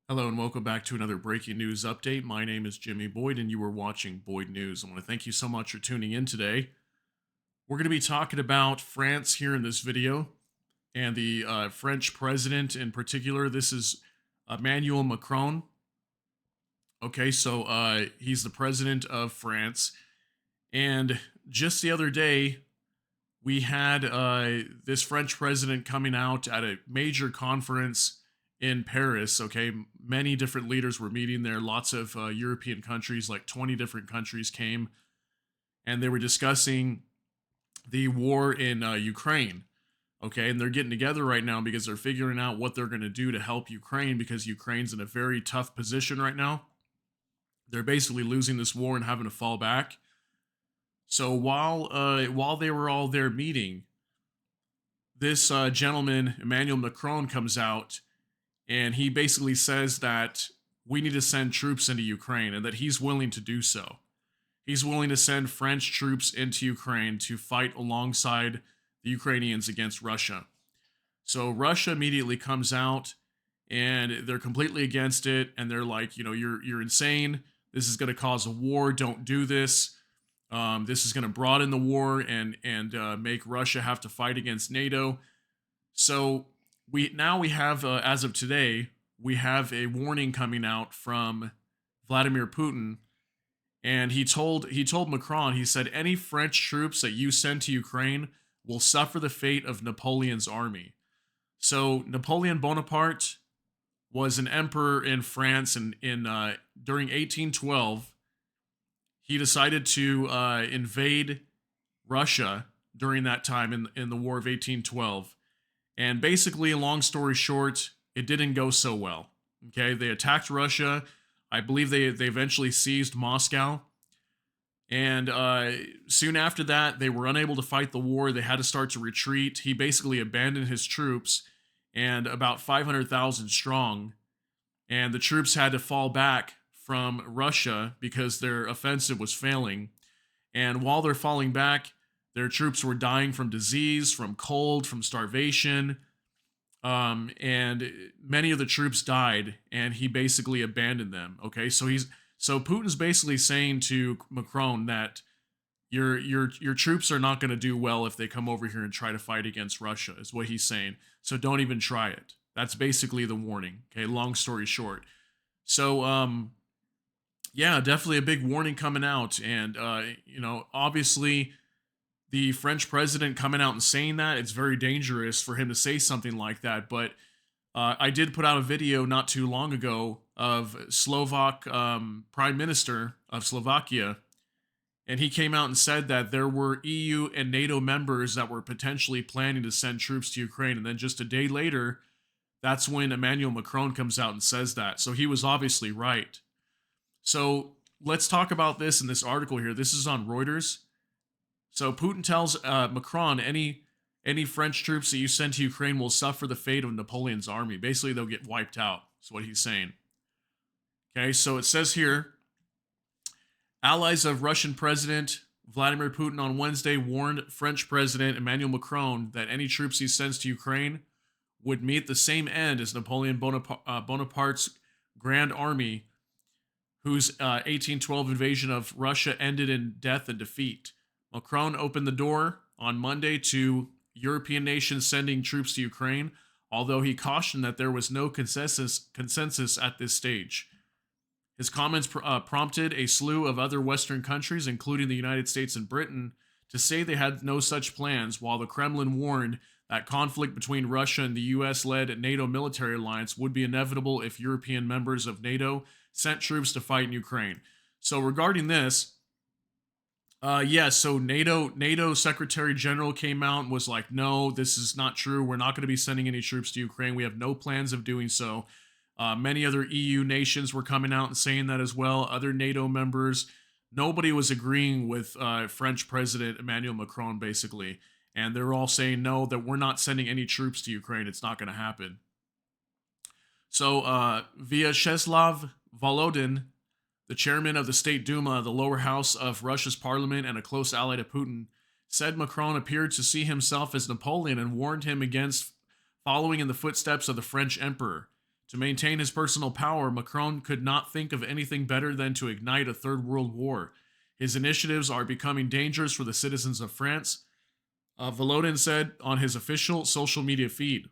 Hello and welcome back to another breaking news update. My name is Jimmy Boyd and you are watching Boyd News. I want to thank you so much for tuning in today. We're going to be talking about France here in this video and the French president in particular. This is Emmanuel Macron. Okay, so he's the president of France. And just the other day, we had this French president coming out at a major conference in Paris. Okay, many different leaders were meeting there. Lots of European countries, like 20 different countries, came and they were discussing the war in Ukraine. Okay, and they're getting together right now because they're figuring out what they're going to do to help Ukraine because Ukraine's in a very tough position right now. They're basically losing this war and having to fall back. So while they were all there meeting, this gentleman Emmanuel Macron comes out and he basically says that we need to send troops into Ukraine and that he's willing to do so. He's willing to send French troops into Ukraine to fight alongside the Ukrainians against Russia. So Russia immediately comes out and they're completely against it and they're like, you're insane. This is going to cause a war. Don't do this. This is going to broaden the war and make Russia have to fight against NATO. So we have as of today we have a warning coming out from Vladimir Putin, and he told Macron, he said any French troops that you send to Ukraine will suffer the fate of Napoleon's army. So Napoleon Bonaparte was an emperor in France, and during 1812 he decided to invade Russia during that time in the War of 1812. And basically, long story short, it didn't go so well. Okay, they attacked Russia. I believe they eventually seized Moscow. And soon after that, they were unable to fight the war. They had to start to retreat. He basically abandoned his troops, and about 500,000 strong. And the troops had to fall back from Russia because their offensive was failing. And while they're falling back, their troops were dying from disease, from cold, from starvation. And many of the troops died, and he basically abandoned them. Okay, so Putin's basically saying to Macron that your troops are not going to do well if they come over here and try to fight against Russia, is what he's saying. So don't even try it. That's basically the warning. Okay, long story short. So yeah, definitely a big warning coming out, and obviously the French president coming out and saying that, it's very dangerous for him to say something like that. But I did put out a video not too long ago of Slovak Prime Minister of Slovakia, and he came out and said that there were EU and NATO members that were potentially planning to send troops to Ukraine. And then just a day later, that's when Emmanuel Macron comes out and says that. So he was obviously right. So let's talk about this in this article here. This is on Reuters. So Putin tells Macron, any French troops that you send to Ukraine will suffer the fate of Napoleon's army. Basically, they'll get wiped out. That's what he's saying. Okay, so it says here, allies of Russian President Vladimir Putin on Wednesday warned French President Emmanuel Macron that any troops he sends to Ukraine would meet the same end as Napoleon Bonaparte's Grand Army, whose 1812 invasion of Russia ended in death and defeat. Macron opened the door on Monday to European nations sending troops to Ukraine, although he cautioned that there was no consensus at this stage. His comments prompted a slew of other Western countries, including the United States and Britain, to say they had no such plans, while the Kremlin warned that conflict between Russia and the US-led NATO military alliance would be inevitable if European members of NATO sent troops to fight in Ukraine. So regarding this, so NATO Secretary General came out and was like, no, this is not true. We're not going to be sending any troops to Ukraine. We have no plans of doing so. Many other EU nations were coming out and saying that as well. Other NATO members. Nobody was agreeing with French President Emmanuel Macron, basically. And they're all saying, no, that we're not sending any troops to Ukraine. It's not going to happen. So Vyacheslav Volodin, the chairman of the State Duma, the lower house of Russia's parliament and a close ally to Putin, said Macron appeared to see himself as Napoleon and warned him against following in the footsteps of the French emperor. To maintain his personal power, Macron could not think of anything better than to ignite a third world war. His initiatives are becoming dangerous for the citizens of France, Volodin said on his official social media feed.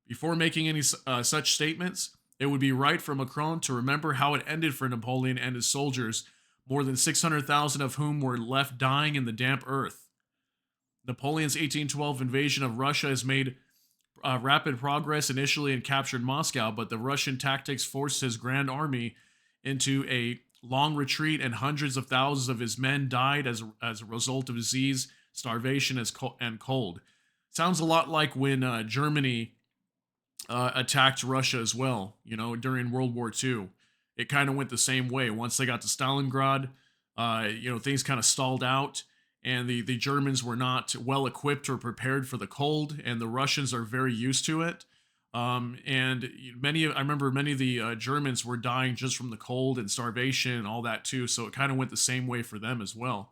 Before making any such statements, it would be right for Macron to remember how it ended for Napoleon and his soldiers, more than 600,000 of whom were left dying in the damp earth. Napoleon's 1812 invasion of Russia has made rapid progress initially and captured Moscow, but the Russian tactics forced his grand army into a long retreat, and hundreds of thousands of his men died as a result of disease, starvation, and cold. Sounds a lot like when Germany attacked Russia as well, during World War II. It kind of went the same way. Once they got to Stalingrad, things kind of stalled out, and the Germans were not well equipped or prepared for the cold, and the Russians are very used to it. And I remember many of the Germans were dying just from the cold and starvation and all that too. So it kind of went the same way for them as well.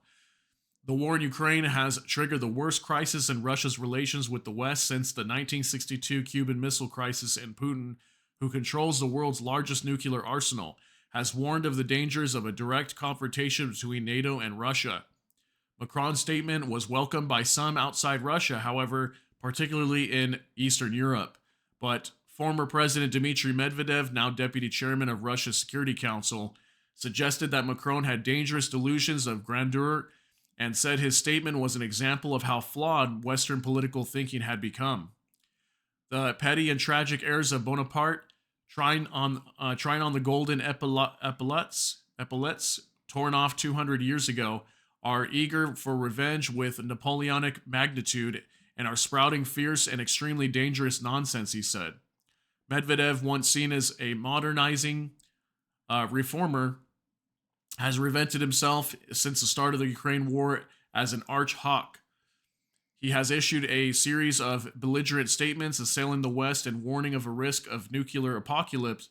The war in Ukraine has triggered the worst crisis in Russia's relations with the West since the 1962 Cuban Missile Crisis, and Putin, who controls the world's largest nuclear arsenal, has warned of the dangers of a direct confrontation between NATO and Russia. Macron's statement was welcomed by some outside Russia, however, particularly in Eastern Europe. But former President Dmitry Medvedev, now deputy chairman of Russia's Security Council, suggested that Macron had dangerous delusions of grandeur and said his statement was an example of how flawed Western political thinking had become. The petty and tragic heirs of Bonaparte, trying on the golden epaulets torn off 200 years ago, are eager for revenge with Napoleonic magnitude and are sprouting fierce and extremely dangerous nonsense, he said. Medvedev, once seen as a modernizing reformer, has reinvented himself since the start of the Ukraine war as an arch hawk. He has issued a series of belligerent statements assailing the West and warning of a risk of nuclear apocalypse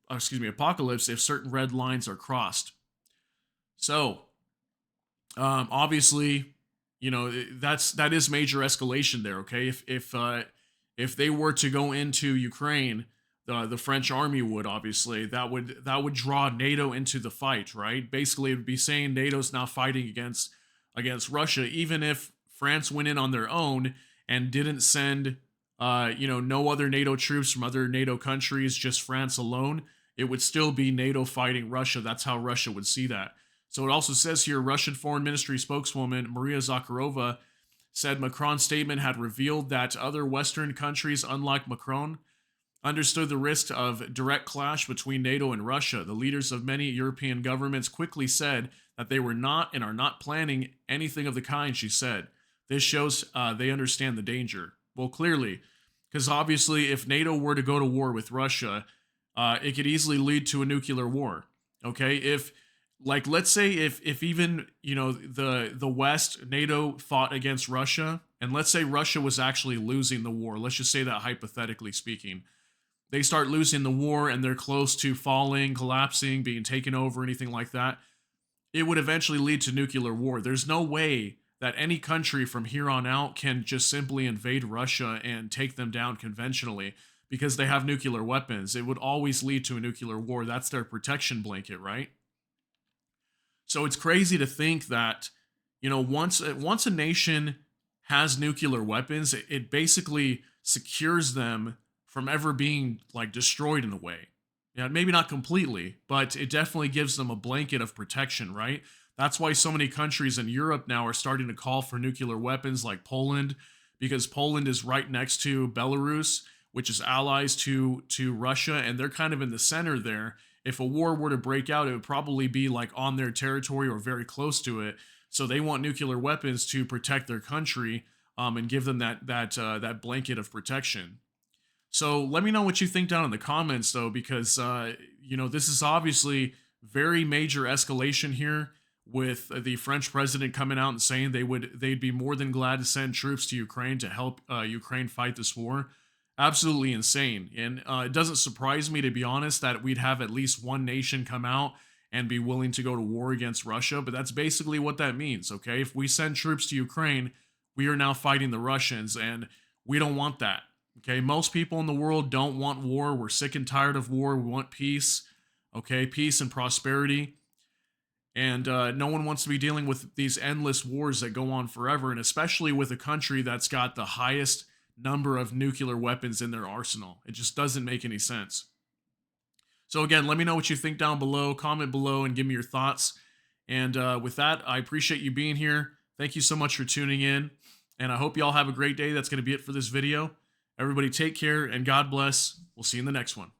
if certain red lines are crossed. So, obviously, that is major escalation there. Okay, if they were to go into Ukraine, the French army would obviously that would draw NATO into the fight, right? Basically, it would be saying NATO's now fighting against Russia, even if France went in on their own and didn't send no other NATO troops from other NATO countries, just France alone. It would still be NATO fighting Russia. That's how Russia would see that. So it also says here, Russian Foreign Ministry spokeswoman Maria Zakharova said Macron's statement had revealed that other Western countries, unlike Macron, understood the risk of direct clash between NATO and Russia. The leaders of many European governments quickly said that they were not and are not planning anything of the kind, she said. This shows they understand the danger. Well, clearly, because obviously if NATO were to go to war with Russia, it could easily lead to a nuclear war. Okay, let's say if even the West, NATO fought against Russia, and let's say Russia was actually losing the war. Let's just say that hypothetically speaking, they start losing the war and they're close to falling, collapsing, being taken over, anything like that. It would eventually lead to nuclear war. There's no way that any country from here on out can just simply invade Russia and take them down conventionally because they have nuclear weapons. It would always lead to a nuclear war. That's their protection blanket, right? So it's crazy to think that, once a nation has nuclear weapons, it basically secures them from ever being destroyed in a way. Yeah, maybe not completely, but it definitely gives them a blanket of protection, right? That's why so many countries in Europe now are starting to call for nuclear weapons, like Poland, because Poland is right next to Belarus, which is allies to Russia, and they're kind of in the center there. If a war were to break out, it would probably be on their territory or very close to it. So they want nuclear weapons to protect their country and give them that blanket of protection. So let me know what you think down in the comments, though, because this is obviously very major escalation here, with the French president coming out and saying they'd be more than glad to send troops to Ukraine to help Ukraine fight this war. Absolutely insane. And it doesn't surprise me, to be honest, that we'd have at least one nation come out and be willing to go to war against Russia. But that's basically what that means, okay? If we send troops to Ukraine, we are now fighting the Russians, and we don't want that. Okay, most people in the world don't want war. We're sick and tired of war. We want peace. Okay, peace and prosperity. And no one wants to be dealing with these endless wars that go on forever, and especially with a country that's got the highest number of nuclear weapons in their arsenal. It just doesn't make any sense. So, again, let me know what you think down below. Comment below and give me your thoughts. And with that, I appreciate you being here. Thank you so much for tuning in. And I hope you all have a great day. That's going to be it for this video. Everybody take care and God bless. We'll see you in the next one.